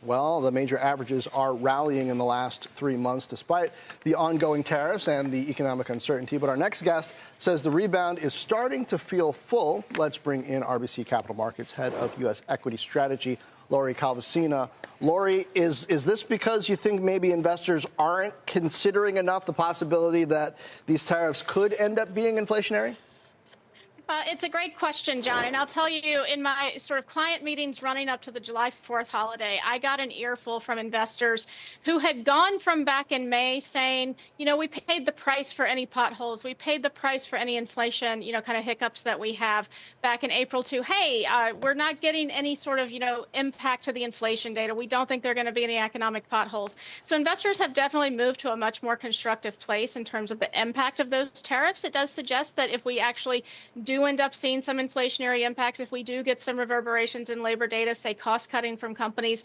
Well, the major averages are rallying in the last 3 months despite the ongoing tariffs and the economic uncertainty. But our next guest says the rebound is starting to feel full. Let's bring in RBC Capital Markets head of U.S. equity strategy, Lori Calvasina. Lori, is this because you think maybe investors aren't considering enough the possibility that these tariffs could end up being inflationary? It's a great question, John. And I'll tell you, in my sort of client meetings running up to the July 4th holiday, I got an earful from investors who had gone from back in May saying, we paid the price for any potholes. We paid the price for any inflation, kind of hiccups that we have back in April to, hey, we're not getting any sort of, impact to the inflation data. We don't think there are going to be any economic potholes. So investors have definitely moved to a much more constructive place in terms of the impact of those tariffs. It does suggest that if we actually do end up seeing some inflationary impacts, if we do get some reverberations in labor data, say cost cutting from companies,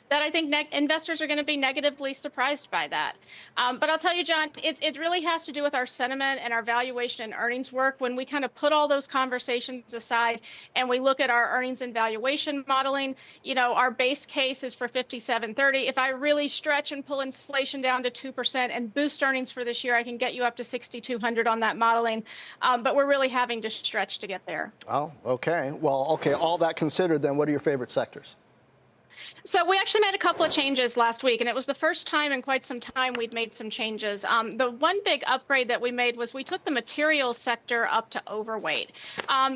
that I think investors are going to be negatively surprised by that. But I'll tell you, John, it really has to do with our sentiment and our valuation and earnings work. When we kind of put all those conversations aside and we look at our earnings and valuation modeling, our base case is for 57.30. If I really stretch and pull inflation down to 2% and boost earnings for this year, I can get you up to 6,200 on that modeling. But we're really having to stretch to get there. Oh, okay. Well, okay. All that considered, then what are your favorite sectors? So we actually made a couple of changes last week, and it was the first time in quite some time we'd made some changes. The one big upgrade that we made was we took the materials sector up to overweight.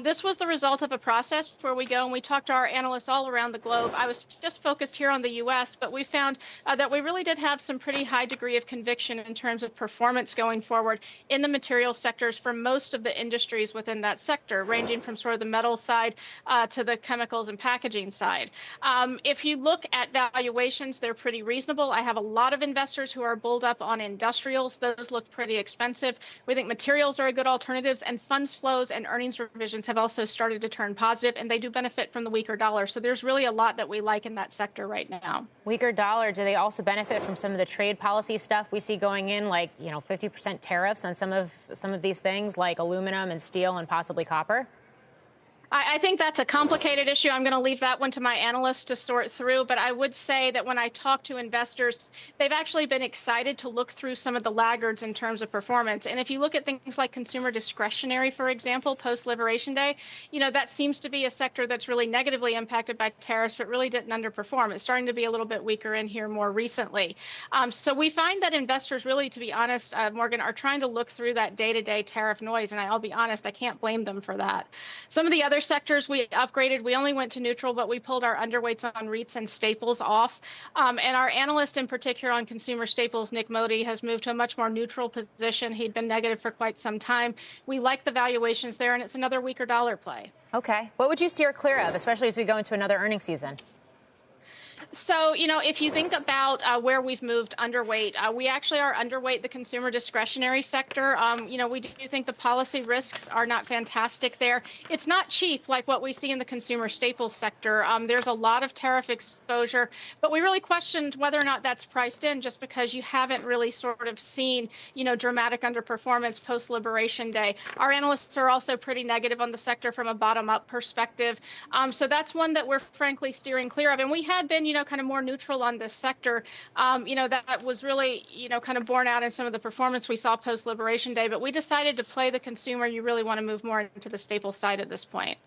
This was the result of a process where we go and we talk to our analysts all around the globe. I was just focused here on the U.S., but we found that we really did have some pretty high degree of conviction in terms of performance going forward in the materials sectors for most of the industries within that sector, ranging from sort of the metal side to the chemicals and packaging side. If you look at valuations, they're pretty reasonable. I have a lot of investors who are bulled up on industrials. Those look pretty expensive. We think materials are a good alternatives, and funds flows and earnings revisions have also started to turn positive, and they do benefit from the weaker dollar. So there's really a lot that we like in that sector right now. Weaker dollar, do they also benefit from some of the trade policy stuff we see going in, like 50% tariffs on some of these things like aluminum and steel and possibly copper? I think that's a complicated issue. I'm going to leave that one to my analysts to sort through. But I would say that when I talk to investors, they've actually been excited to look through some of the laggards in terms of performance. And if you look at things like consumer discretionary, for example, post-Liberation Day, that seems to be a sector that's really negatively impacted by tariffs, but really didn't underperform. It's starting to be a little bit weaker in here more recently. So we find that investors really, to be honest, Morgan, are trying to look through that day-to-day tariff noise. And I'll be honest, I can't blame them for that. Some of the other sectors we upgraded, we only went to neutral, but we pulled our underweights on REITs and staples off. And our analyst in particular on consumer staples, Nick Modi, has moved to a much more neutral position. He'd been negative for quite some time. We like the valuations there, and it's another weaker dollar play. Okay. What would you steer clear of, especially as we go into another earnings season? So, if you think about where we've moved underweight, we actually are underweight the consumer discretionary sector. We do think the policy risks are not fantastic there. It's not cheap like what we see in the consumer staples sector. There's a lot of tariff exposure, but we really questioned whether or not that's priced in just because you haven't really sort of seen, dramatic underperformance post-Liberation Day. Our analysts are also pretty negative on the sector from a bottom-up perspective. So that's one that we're frankly steering clear of. And we had been, kind of more neutral on this sector, that was really, kind of borne out in some of the performance we saw post-Liberation Day. But we decided to play the consumer. You really want to move more into the staples side at this point.